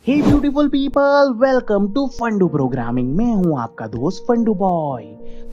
Hey beautiful people, welcome to Fundoo programming. मैं हूं आपका दोस्त फंडू बॉय।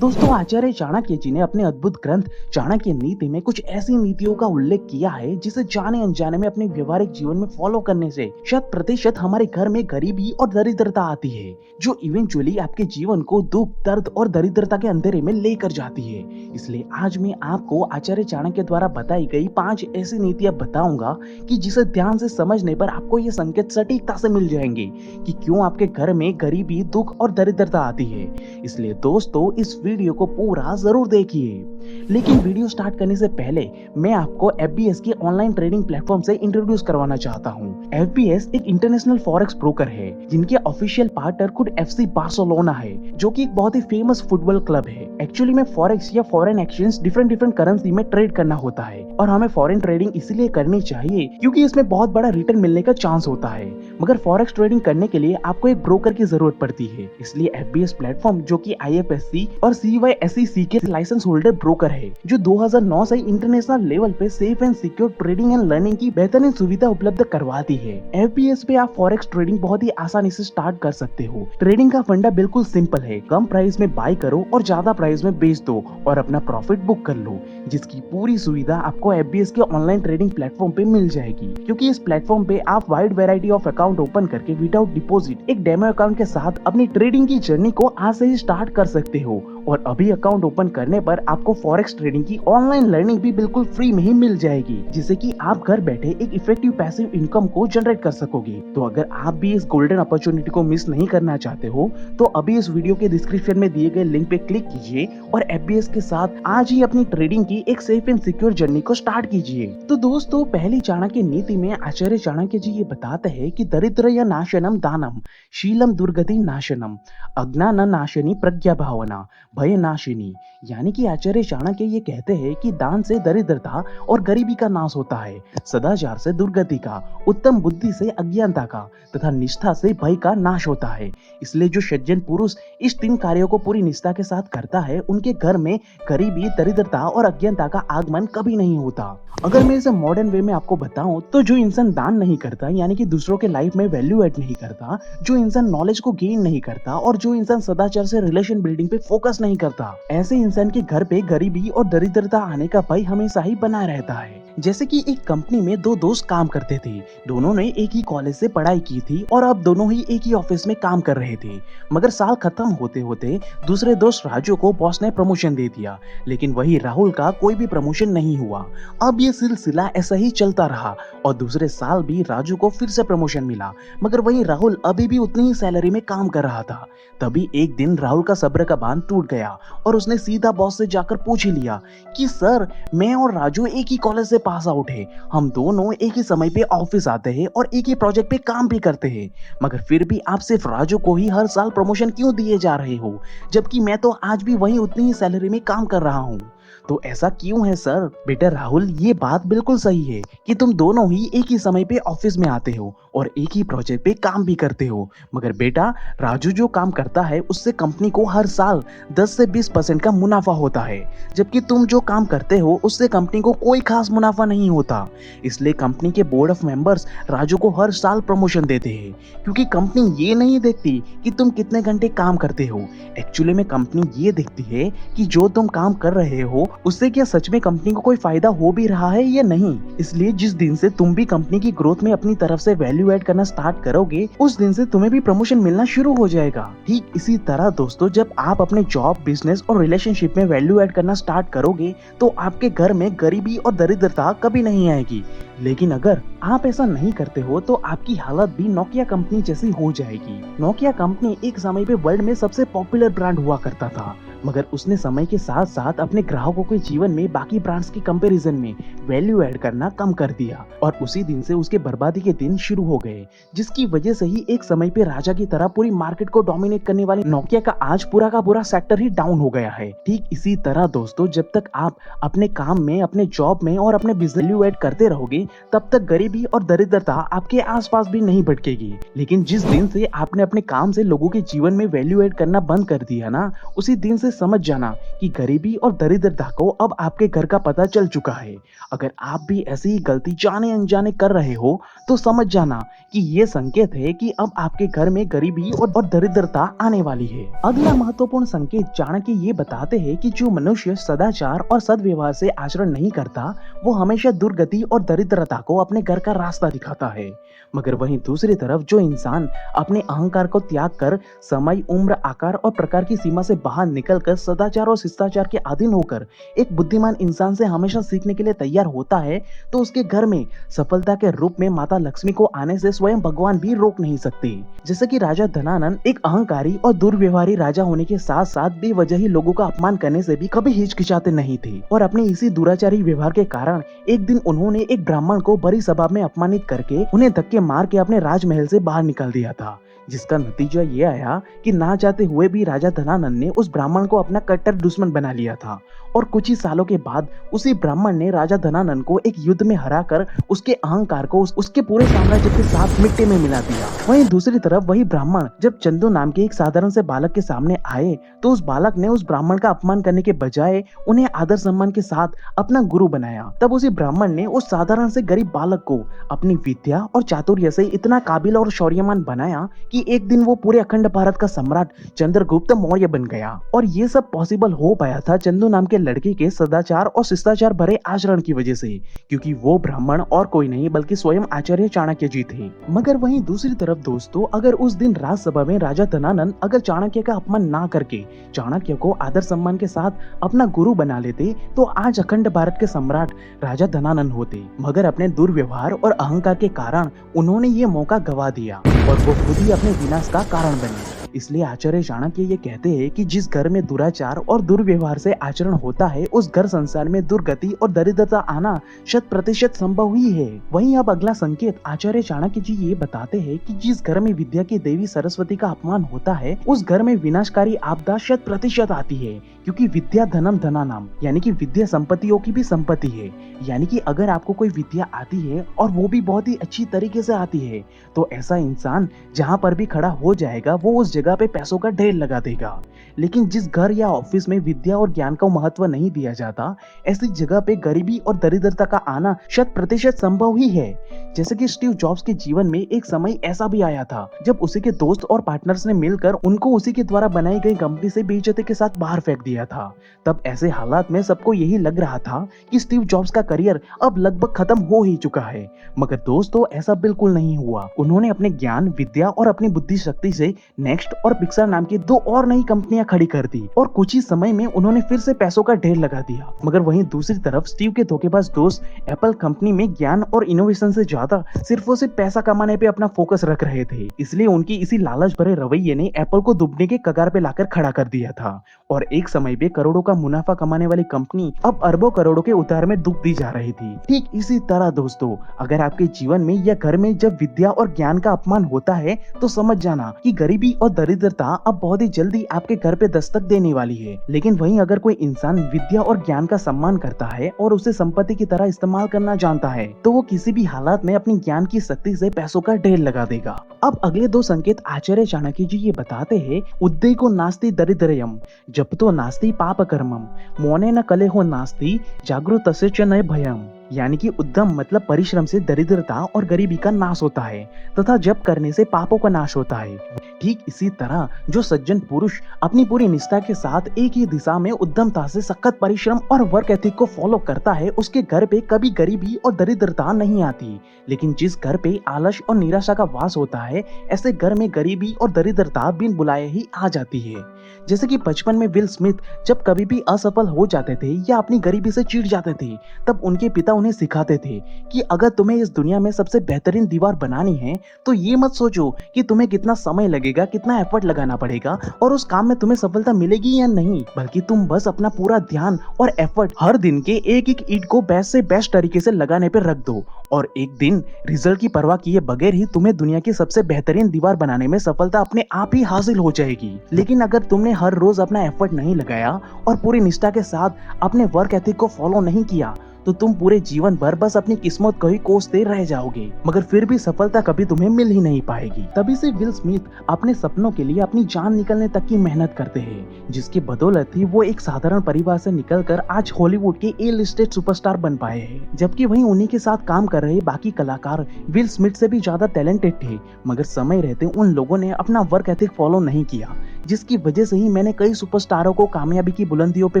दोस्तों, आचार्य चाणक्य जी ने अपने अद्भुत ग्रंथ चाणक्य नीति में कुछ ऐसी नीतियों का उल्लेख किया है जिसे जाने अनजाने में अपने व्यवहारिक जीवन में फॉलो करने से 100% हमारे घर में गरीबी और दरिद्रता आती है, जो इवेंचुअली आपके जीवन को दुख, दर्द और दरिद्रता के अंधेरे में लेकर जाती है। इसलिए आज मैं आपको आचार्य चाणक्य द्वारा बताई गई 5 ऐसी नीतियां बताऊंगा कि जिसे ध्यान से समझने पर आपको ये संकेत सटीकता से मिल जाएंगे कि क्यों आपके घर में गरीबी, दुख और दरिद्रता आती है। इसलिए दोस्तों, इस वीडियो को पूरा जरूर देखिए। लेकिन वीडियो स्टार्ट करने से पहले मैं आपको एफबीएस के ऑनलाइन ट्रेडिंग प्लेटफॉर्म से इंट्रोड्यूस करवाना चाहता हूँ। एफबीएस एक इंटरनेशनल फॉरेक्स ब्रोकर है जिनके ऑफिशियल पार्टनर खुद एफसी बार्सिलोना है, जो कि एक बहुत ही फेमस फुटबॉल क्लब है। एक्चुअली में फॉरेक्स या फॉरेन एक्सचेंज डिफरेंट करेंसी में ट्रेड करना होता है और हमें फॉरेन ट्रेडिंग इसलिए करनी चाहिए क्योंकि इसमें बहुत बड़ा रिटर्न मिलने का चांस होता है। मगर फॉरेक्स ट्रेडिंग करने के लिए आपको एक ब्रोकर की जरूरत पड़ती है। इसलिए एफबीएस प्लेटफॉर्म, जो कि आईएफएससी और सीवाईएसईसी के लाइसेंस होल्डर ब्रोकर है, जो 2009 से इंटरनेशनल लेवल पे safe and secure trading and learning की बेहतरीन सुविधा उपलब्ध करवाती है। एफबीएस पे आप फॉरेक्स ट्रेडिंग बहुत ही आसानी से स्टार्ट कर सकते हो। ट्रेडिंग का फंडा बिल्कुल सिंपल है, कम प्राइस में बाय करो और ज्यादा प्राइस में बेच दो और अपना प्रॉफिट बुक कर लो, जिसकी पूरी सुविधा आपको एफबीएस के ऑनलाइन ट्रेडिंग प्लेटफॉर्म पे मिल जाएगी। क्योंकि इस प्लेटफॉर्म पे आप wide variety of account open करके विदाउट डिपॉजिट एक डेमो अकाउंट के साथ अपनी ट्रेडिंग की जर्नी को आज से ही स्टार्ट कर सकते हो। और अभी अकाउंट ओपन करने पर आपको फॉरेक्स ट्रेडिंग की ऑनलाइन लर्निंग भी बिल्कुल फ्री में ही मिल जाएगी, जिससे कि आप घर बैठे एक इफेक्टिव पैसिव इनकम को जनरेट कर सकोगे। तो अगर आप भी इस गोल्डन अपॉर्चुनिटी को मिस नहीं करना चाहते हो तो अभी इस वीडियो के डिस्क्रिप्शन में दिए गए लिंक पे क्लिक कीजिए और एफबीएस के साथ आज ही अपनी ट्रेडिंग की एक सेफ एंड सिक्योर जर्नी को स्टार्ट कीजिए। तो दोस्तों, पहली चाणक्य नीति में आचार्य चाणक्य जी ये बताते हैं कि दरिद्र या नाशनम दानम, शीलम दुर्गति नाशनम, अज्ञान नाशनी प्रज्ञा भावना, भय नाशिनी। यानी कि आचार्य चाणक्य ये कहते हैं कि दान से दरिद्रता और गरीबी का नाश होता है, सदाचार से दुर्गति का, उत्तम बुद्धि से अज्ञानता का तथा निष्ठा से भय का नाश होता है। इसलिए जो सज्जन पुरुष इस 3 कार्यों को पूरी निष्ठा के साथ करता है, उनके घर में गरीबी, दरिद्रता और अज्ञानता का आगमन कभी नहीं होता। अगर मैं इसे मॉडर्न वे में आपको बताऊं तो जो इंसान दान नहीं करता, यानी कि दूसरों के लाइफ में वैल्यू ऐड नहीं करता, जो इंसान नॉलेज को गेन नहीं करता और जो इंसान सदाचार से रिलेशन बिल्डिंग पे फोकस नहीं करता, ऐसे इंसान के घर पे गरीबी और दरिद्रता आने का भय हमेशा ही बना रहता है। जैसे कि एक कंपनी में 2 दोस्त काम करते थे। दोनों ने एक ही कॉलेज से पढ़ाई की थी और अब दोनों ही एक ही ऑफिस में काम कर रहे थे। मगर साल खत्म होते होते दूसरे दोस्त राजू को बॉस ने प्रमोशन दे दिया, लेकिन वही राहुल का कोई भी प्रमोशन नहीं हुआ। अब ये सिलसिला ऐसा ही चलता रहा और दूसरे साल भी राजू को फिर से प्रमोशन मिला, मगर वही राहुल अभी भी उतनी ही सैलरी में काम कर रहा था। तभी एक दिन राहुल का सब्र का बांध टूट गया और उसने सीधा बॉस से जाकर पूछ ही लिया कि सर, मैं और राजू एक ही कॉलेज से पास आउट है, हम दोनों एक ही समय पे ऑफिस आते हैं और एक ही प्रोजेक्ट पे काम भी करते हैं, मगर फिर भी आप सिर्फ राजू को ही हर साल प्रमोशन क्यों दिए जा रहे हो, जबकि मैं तो आज भी वही उतनी ही सैलरी में काम कर रहा हूँ। तो ऐसा क्यों है सर? बेटा राहुल, ये बात बिल्कुल सही है कि तुम दोनों ही एक ही समय पे ऑफिस में आते हो और एक ही प्रोजेक्ट पे काम भी करते हो, मगर बेटा राजू जो काम करता है उससे कंपनी को हर साल 10 से 20% का मुनाफा होता है, जबकि तुम जो काम करते हो उससे कंपनी को कोई खास मुनाफा नहीं होता। इसलिए कंपनी के बोर्ड ऑफ मेंबर्स राजू को हर साल प्रमोशन देते हैं, क्योंकि कंपनी ये नहीं देखती कि तुम कितने घंटे काम करते हो। एक्चुअली में कंपनी ये देखती है कि जो तुम काम कर रहे हो उससे क्या सच में कंपनी को कोई फायदा हो भी रहा है या नहीं। इसलिए जिस दिन से तुम भी कंपनी की ग्रोथ में अपनी तरफ से वैल्यू ऐड करना स्टार्ट करोगे, उस दिन से तुम्हें भी प्रमोशन मिलना शुरू हो जाएगा। ठीक इसी तरह दोस्तों, जब आप अपने जॉब, बिजनेस और रिलेशनशिप में वैल्यू ऐड करना स्टार्ट करोगे तो आपके घर में गरीबी और दरिद्रता कभी नहीं आएगी। लेकिन अगर आप ऐसा नहीं करते हो तो आपकी हालत भी नोकिया कंपनी जैसी हो जाएगी। नोकिया कंपनी एक समय पे वर्ल्ड में सबसे पॉपुलर ब्रांड हुआ करता था, मगर उसने समय के साथ साथ अपने ग्राहकों के जीवन में बाकी ब्रांड्स के कंपैरिजन में वैल्यू ऐड करना कम कर दिया और उसी दिन से उसके बर्बादी के दिन शुरू हो गए, जिसकी वजह से ही एक समय पे राजा की तरह पूरी मार्केट को डोमिनेट करने वाली नोकिया का आज पूरा का पूरा सेक्टर ही डाउन हो गया है। ठीक इसी तरह दोस्तों, जब तक आप अपने काम में, अपने जॉब में और अपने बिजनेस वैल्यू ऐड करते रहोगे तब तक गरीबी और दरिद्रता आपके आसपास भी नहीं भटकेगी। लेकिन जिस दिन से आपने अपने काम से लोगों के जीवन में वैल्यू ऐड करना बंद कर दिया ना, उसी दिन से समझ जाना कि गरीबी और दरिद्रता को अब आपके घर का पता चल चुका है। अगर आप भी ऐसी ही गलती जाने अनजाने कर रहे हो, तो समझ जाना कि ये संकेत है कि अब आपके घर में गरीबी और दरिद्रता आने वाली है। अगला महत्वपूर्ण संकेत चाणक्य ये बताते हैं कि जो मनुष्य सदाचार और सद्व्यवहार से आचरण नहीं करता, वो हमेशा दुर्गति और दरिद्रता को अपने घर का रास्ता दिखाता है। मगर वहीं दूसरी तरफ जो इंसान अपने अहंकार को त्याग कर समय, उम्र, आकार और प्रकार की सीमा से बाहर निकलकर सदाचार और शिष्टाचार के अधीन होकर एक बुद्धिमान इंसान से हमेशा सीखने के लिए तैयार होता है, तो उसके घर में सफलता के रूप में माता लक्ष्मी को आने से स्वयं भगवान भी रोक नहीं सकते। जैसे कि राजा धनानंद एक अहंकारी और दुर्व्यवहारी राजा होने के साथ साथ बेवजह ही लोगों का अपमान करने से भी कभी हिचकिचाते नहीं थे, और अपने इसी दुराचारी व्यवहार के कारण एक दिन उन्होंने एक ब्राह्मण को बड़ी सभा में अपमानित करके उन्हें धक्के मार के अपने राजमहल से बाहर निकाल दिया था। जिसका नतीजा ये आया कि ना चाहते हुए भी राजा धनानंद ने उस ब्राह्मण को अपना कट्टर दुश्मन बना लिया था, और कुछ ही सालों के बाद उसी ब्राह्मण ने राजा धनानंद को एक युद्ध में हराकर उसके अहंकार को उसके पूरे साम्राज्य के साथ मिट्टी में मिला दिया। वहीं दूसरी तरफ वही ब्राह्मण जब चंदू नाम के एक साधारण से बालक के सामने आए, तो उस बालक ने उस ब्राह्मण का अपमान करने के बजाय उन्हें आदर सम्मान के साथ अपना गुरु बनाया। तब उसी ब्राह्मण ने उस साधारण से गरीब बालक को अपनी विद्या और चातुर्य से इतना काबिल और शौर्यवान बनाया कि एक दिन वो पूरे अखंड भारत का सम्राट चंद्रगुप्त मौर्य बन गया। और ये सब पॉसिबल हो पाया था चंदू नाम के लड़के के सदाचार और शिष्टाचार भरे आचरण की वजह से, क्योंकि वो ब्राह्मण और कोई नहीं बल्कि स्वयं आचार्य चाणक्य जी थे। मगर वहीं दूसरी तरफ दोस्तों, अगर उस दिन राजसभा में राजा धनानंद अगर चाणक्य का अपमान ना करके चाणक्य को आदर सम्मान के साथ अपना गुरु बना लेते, तो आज अखंड भारत के सम्राट राजा धनानंद होते। मगर अपने दुर्व्यवहार और अहंकार के कारण उन्होंने ये मौका गवा दिया और वो खुद ही अपने विनाश का कारण बने। इसलिए आचार्य चाणक्य ये कहते हैं कि जिस घर में दुराचार और दुर्व्यवहार से आचरण होता है, उस घर संसार में दुर्गति और दरिद्रता आना 100% संभव ही है। वहीं अब अगला संकेत आचार्य चाणक्य जी ये बताते हैं कि जिस घर में विद्या की देवी सरस्वती का अपमान होता है, उस घर में विनाशकारी आपदा 100% आती है, क्योंकि विद्या धनम धनानाम, यानी कि विद्या संपत्तियों की भी संपत्ति है। यानी कि अगर आपको कोई विद्या आती है और वो भी बहुत ही अच्छी तरीके से आती है, तो ऐसा इंसान जहाँ पर भी खड़ा हो जाएगा वो उस जगह पे पैसों का ढेर लगा देगा। लेकिन जिस घर या ऑफिस में विद्या और ज्ञान को महत्व नहीं दिया जाता, ऐसी जगह पे गरीबी और दरिद्रता का आना 100% संभव ही है। जैसे कि स्टीव जॉब्स के जीवन में एक समय ऐसा भी आया था जब उसी के दोस्त और पार्टनर्स ने मिलकर उनको उसी के द्वारा बनाई गई कंपनी से बेइज्जती के साथ बाहर फेंक दिया था। तब ऐसे हालात में सबको यही लग रहा था कि स्टीव जॉब्स का करियर अब लगभग खत्म हो ही चुका है। मगर दोस्तों, ऐसा बिल्कुल नहीं हुआ। उन्होंने अपने ज्ञान, विद्या और अपनी बुद्धि शक्ति से नेक्स्ट और पिक्सार नाम की 2 और नई कंपनियां खड़ी कर दी, और कुछ ही समय में उन्होंने फिर से पैसों का ढेर लगा दिया। मगर वहीं दूसरी तरफ स्टीव के धोखेबाज दोस्त एप्पल कंपनी में ज्ञान और इनोवेशन से ज्यादा सिर्फ और सिर्फ पैसा कमाने पे अपना फोकस रख रहे थे। इसलिए उनकी इसी लालच भरे रवैये ने एप्पल को डूबने के कगार पे लाकर खड़ा कर दिया था, और एक समय पे करोड़ों का मुनाफा कमाने वाली कंपनी अब अरबों करोड़ों के उतार में डूबती जा रही थी। ठीक इसी तरह दोस्तों, अगर आपके जीवन में या घर में जब विद्या और ज्ञान का अपमान होता है, तो समझ जाना कि गरीबी और दरिद्रता अब बहुत ही जल्दी आपके घर पे दस्तक देने वाली है। लेकिन वहीं अगर कोई इंसान विद्या और ज्ञान का सम्मान करता है और उसे संपत्ति की तरह इस्तेमाल करना जानता है, तो वो किसी भी हालात में अपनी ज्ञान की शक्ति से पैसों का ढेर लगा देगा। अब अगले 2 संकेत आचार्य चाणक्य जी ये बताते हैं, उद्योगो नास्ति दरिद्रयम जपतो नास्ति पाप कर्मम मोने न कलेहो नास्ति जागृतस्य च न भयम। यानी कि उद्यम मतलब परिश्रम से दरिद्रता और गरीबी का नाश होता है तथा जप करने से पापों का नाश होता है। ठीक इसी तरह जो सज्जन पुरुष अपनी पूरी निष्ठा के साथ एक ही दिशा में उद्यमता से सख्त परिश्रम और वर्क एथिक को फॉलो करता है, उसके घर पे कभी गरीबी और दरिद्रता नहीं आती। लेकिन जिस घर पे आलस और निराशा का वास होता है, ऐसे घर में गरीबी और दरिद्रता बिन बुलाए ही आ जाती है। जैसे कि बचपन में विल स्मिथ जब कभी भी असफल हो जाते थे या अपनी गरीबी से चिढ़ जाते थे, तब उनके पिता उन्हें सिखाते थे कि अगर तुम्हें इस दुनिया में सबसे बेहतरीन दीवार बनानी है, तो ये मत सोचो कि तुम्हें कितना समय लगेगा, कितना एफर्ट लगाना पड़ेगा और उस काम में तुम्हें सफलता मिलेगी या नहीं, बल्कि तुम बस अपना पूरा ध्यान और एफर्ट हर दिन के एक एक ईंट को बेस्ट से बेस्ट तरीके से लगाने पर रख दो, और एक दिन रिजल्ट की परवाह किए बगैर ही तुम्हें दुनिया की सबसे बेहतरीन दीवार बनाने में सफलता अपने आप ही हासिल हो जाएगी। लेकिन अगर तुमने हर रोज अपना एफर्ट नहीं लगाया और पूरी निष्ठा के साथ अपने वर्क एथिक को फॉलो नहीं किया, तो तुम पूरे जीवन भर बस अपनी किस्मत को ही कोसते रह जाओगे, मगर फिर भी सफलता कभी तुम्हें मिल ही नहीं पाएगी। तभी से विल स्मिथ अपने सपनों के लिए अपनी जान निकलने तक की मेहनत करते हैं, जिसकी बदौलत ही वो एक साधारण परिवार से निकलकर आज हॉलीवुड के ए लिस्टेड सुपरस्टार बन पाए हैं। जबकि वहीं उन्हीं के साथ काम कर रहे बाकी कलाकार विल स्मिथ से भी ज्यादा टैलेंटेड थे, मगर समय रहते उन लोगों ने अपना वर्क एथिक फॉलो नहीं किया, जिसकी वजह से ही मैंने कई सुपरस्टारों को कामयाबी की बुलंदियों पे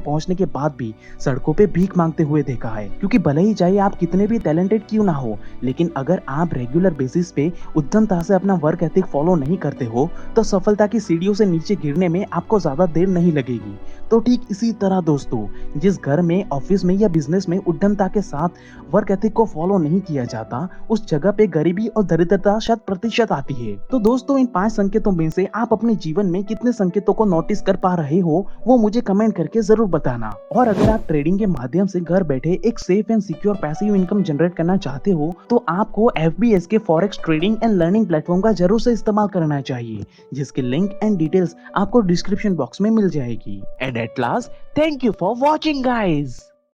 पहुंचने के बाद भी सड़कों पे भीख मांगते हुए देखा है। क्योंकि भले ही चाहे आप कितने भी टैलेंटेड क्यों ना हो, लेकिन अगर आप रेगुलर बेसिस पे उद्यमता से अपना वर्क एथिक फॉलो नहीं करते हो तो सफलता की सीढ़ियों से नीचे गिरने में आपको ज्यादा देर नहीं लगेगी। तो ठीक इसी तरह दोस्तों, जिस घर में, ऑफिस में या बिजनेस में उद्यमता के साथ वर्क एथिक को फॉलो नहीं किया जाता, उस जगह पे गरीबी और दरिद्रता 100% आती है। तो दोस्तों, इन 5 संकेतों में से आप अपने जीवन में कितने संकेतों को नोटिस कर पा रहे हो, वो मुझे कमेंट करके जरूर बताना। और अगर आप ट्रेडिंग के माध्यम से घर बैठे एक safe and secure passive income generate करना चाहते हो, तो आपको FBS के forex trading and learning platform का जरूर से इस्तेमाल करना चाहिए, जिसकी लिंक एंड डिटेल्स आपको डिस्क्रिप्शन बॉक्स में मिल जाएगी। And at last, thank you for watching guys.